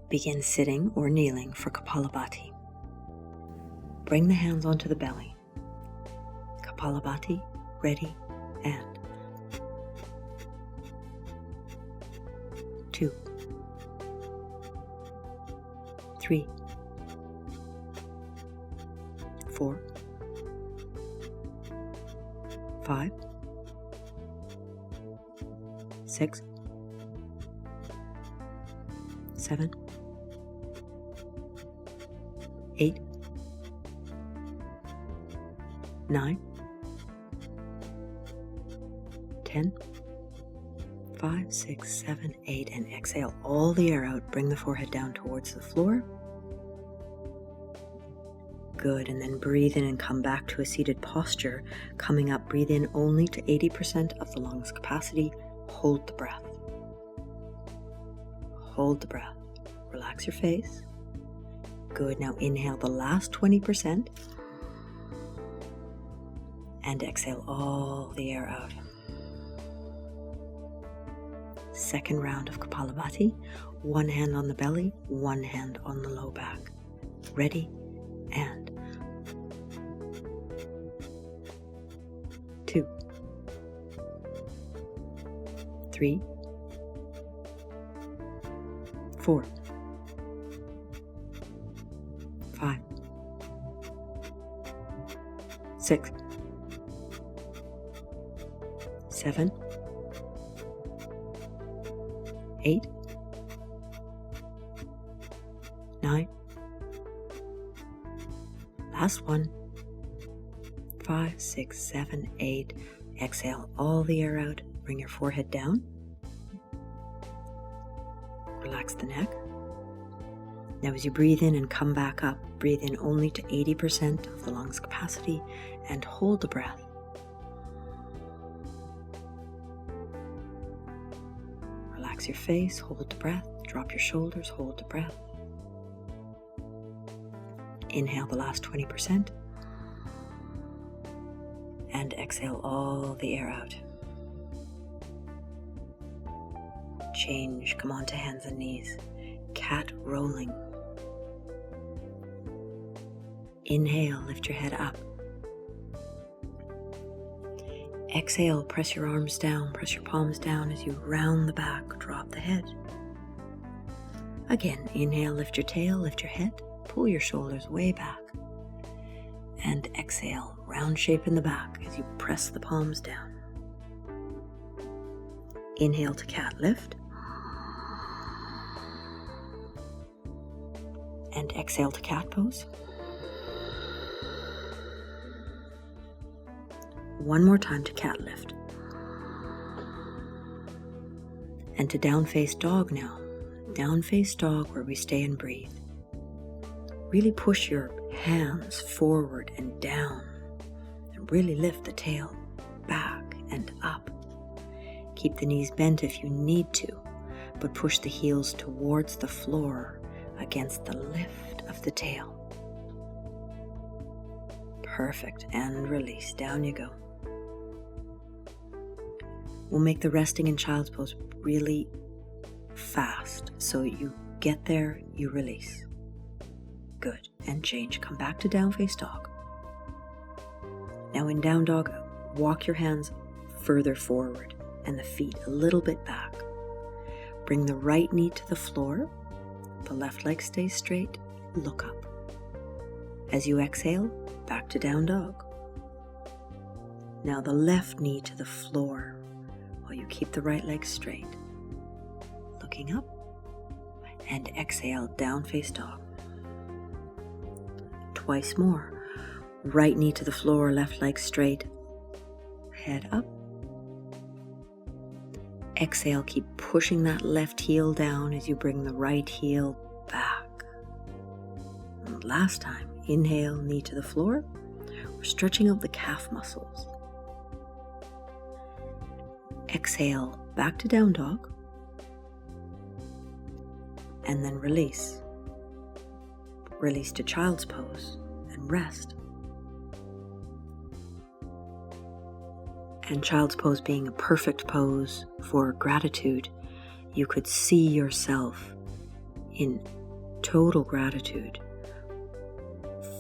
Begin sitting or kneeling for Kapalabhati. Bring the hands onto the belly. Kapalabhati, ready, and 2, 3, 4, 5, 6, 7, 8, 9, 10, 5, 6, 7, 8, and exhale all the air out. Bring the forehead down towards the floor. Good, and then breathe in and come back to a seated posture. Coming up, breathe in only to 80% of the lungs capacity. Hold the breath. Hold the breath. Relax your face. Good, now inhale the last 20% and exhale all the air out. Second round of Kapalabhati. One hand on the belly, one hand on the low back. Ready, and 2, 3, 4, 5, 6, 7, 8, 9, last one, 5, 6, 7, 8. Exhale all the air out. Bring your forehead down. Relax the neck. Now as you breathe in and come back up, breathe in only to 80% of the lungs capacity and hold the breath. Relax your face, hold the breath, drop your shoulders, hold the breath. Inhale the last 20% and exhale all the air out. Change, come on to hands and knees. Cat rolling. Inhale, lift your head up. Exhale, press your arms down, press your palms down as you round the back, drop the head. Again, inhale, lift your tail, lift your head, pull your shoulders way back. And exhale, round shape in the back as you press the palms down. Inhale to cat lift. And exhale to cat pose. One more time to cat lift. And to down face dog now. Down face dog where we stay and breathe. Really push your hands forward and down. And really lift the tail back and up. Keep the knees bent if you need to, but push the heels towards the floor against the lift of the tail. Perfect, and release. Down you go. We'll make the resting in child's pose really fast. So you get there, you release. Good, and change. Come back to down face dog. Now in down dog, walk your hands further forward and the feet a little bit back. Bring the right knee to the floor. The left leg stays straight. Look up. As you exhale, back to down dog. Now the left knee to the floor while you keep the right leg straight. Looking up. And exhale, down face dog. Twice more. Right knee to the floor, left leg straight. Head up. Exhale, keep pushing that left heel down as you bring the right heel back. And last time, inhale, knee to the floor. We're stretching out the calf muscles. Exhale, back to down dog. And then release. Release to child's pose and rest. And child's pose being a perfect pose for gratitude, you could see yourself in total gratitude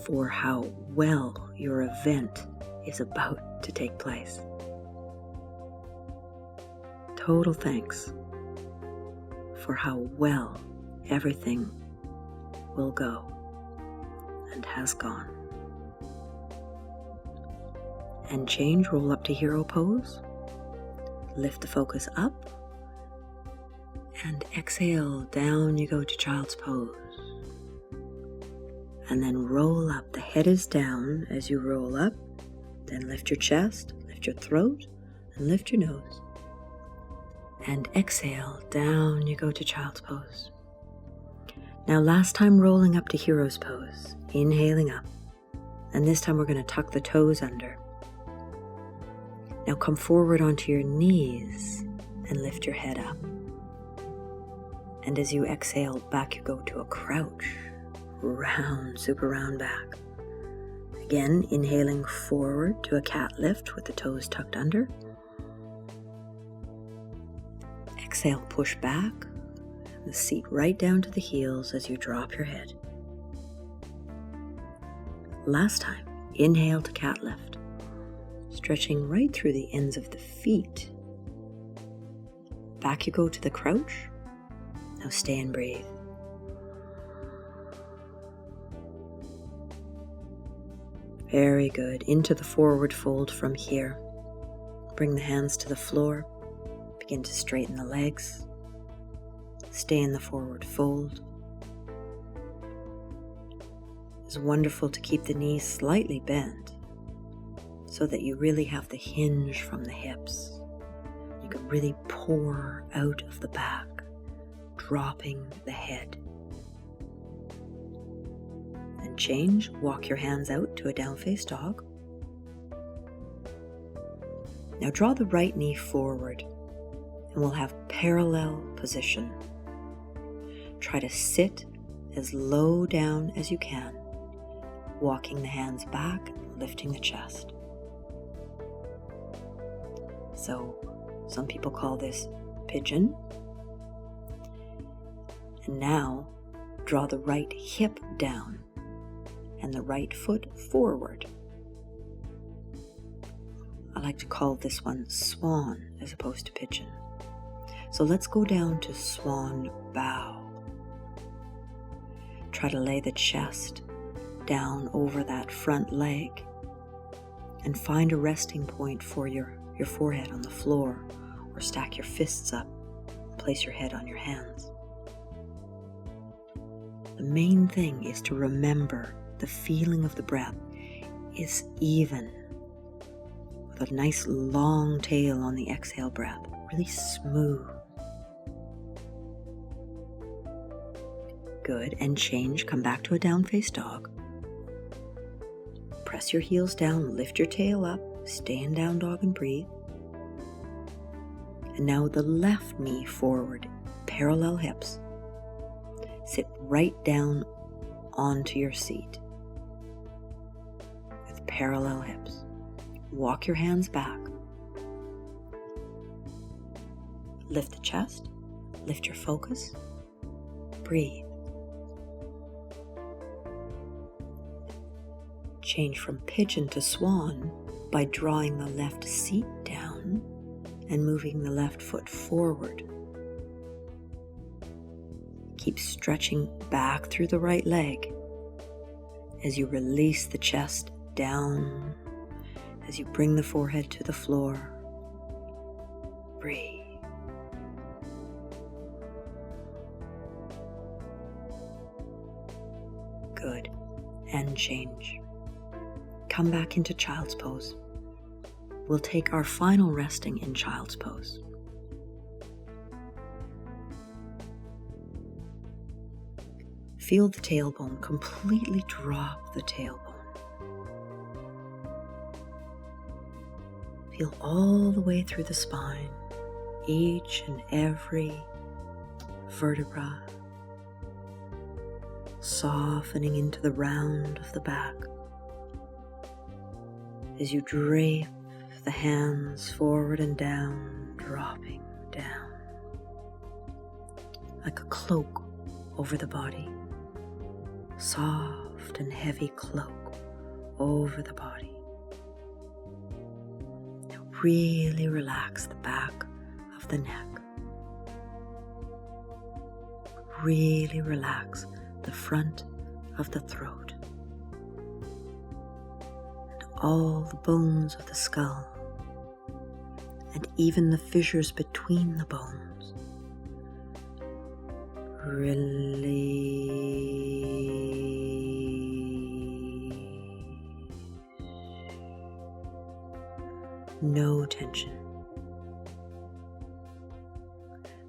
for how well your event is about to take place. Total thanks for how well everything will go and has gone. And change, roll up to hero pose. Lift the focus up. And exhale, down you go to child's pose. And then roll up. The head is down as you roll up. Then lift your chest, lift your throat, and lift your nose. And exhale, down you go to child's pose. Now last time rolling up to hero's pose, inhaling up. And this time we're going to tuck the toes under. Now come forward onto your knees and lift your head up. And as you exhale, back you go to a crouch, round, super round back. Again, inhaling forward to a cat lift with the toes tucked under. Exhale, push back, the seat right down to the heels as you drop your head. Last time, inhale to cat lift, stretching right through the ends of the feet. Back you go to the crouch. Now stay and breathe. Very good. Into the forward fold from here. Bring the hands to the floor. Begin to straighten the legs. Stay in the forward fold. It's wonderful to keep the knees slightly bent so that you really have the hinge from the hips. You can really pour out of the back, dropping the head. And change, walk your hands out to a down face dog. Now draw the right knee forward and we'll have parallel position. Try to sit as low down as you can, walking the hands back, lifting the chest. So some people call this pigeon. And now draw the right hip down and the right foot forward. I like to call this one swan as opposed to pigeon. So let's go down to swan bow. Try to lay the chest down over that front leg and find a resting point for your forehead on the floor, or stack your fists up, place your head on your hands. The main thing is to remember the feeling of the breath is even, with a nice long tail on the exhale breath, really smooth. Good, and change, come back to a down face dog. Press your heels down, lift your tail up, stay in down dog and breathe. And now the left knee forward, parallel hips. Sit right down onto your seat with parallel hips. Walk your hands back. Lift the chest, lift your focus, breathe. Change from pigeon to swan by drawing the left seat down and moving the left foot forward. Keep stretching back through the right leg as you release the chest down, as you bring the forehead to the floor. Breathe. Good. And change. Come back into child's pose. We'll take our final resting in child's pose. Feel the tailbone, completely drop the tailbone. Feel all the way through the spine, each and every vertebra, softening into the round of the back. As you drape the hands forward and down, dropping down like a cloak over the body. soft and heavy cloak over the body. Now really relax the back of the neck. Really relax the front of the throat. And all the bones of the skull. And even the fissures between the bones. Release. No tension.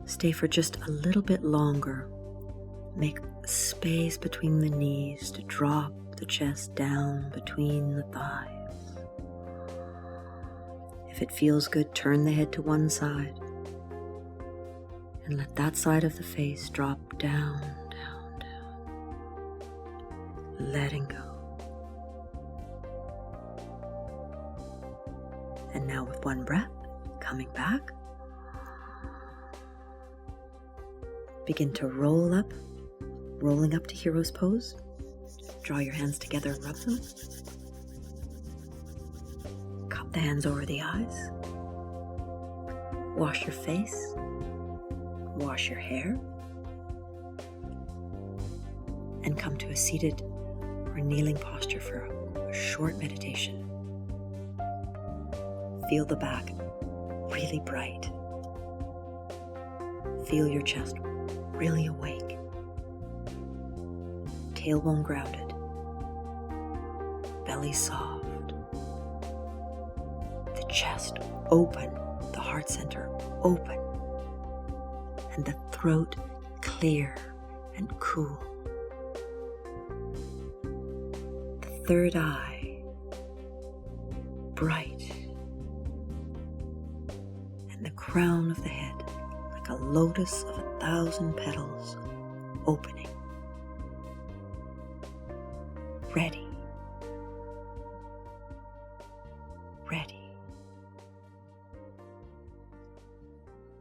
Stay for just a little bit longer. Make space between the knees to drop the chest down between the thighs. If it feels good, turn the head to one side and let that side of the face drop down, down, down. Letting go. And now with one breath, coming back, begin to rolling up to hero's pose. Draw your hands together and rub them. Cup the hands over the eyes. Wash your face. Wash your hair. And come to a seated or kneeling posture for a short meditation. Feel the back really bright. Feel your chest really awake. Tailbone grounded. Belly soft. The chest open. The heart center open. And the throat clear and cool. The third eye bright. And the crown of the head like a lotus of 1,000 petals opening. Ready. Ready.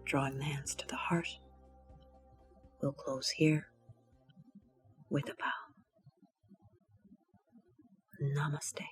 Drawing the hands to the heart. We'll close here with a bow. Namaste.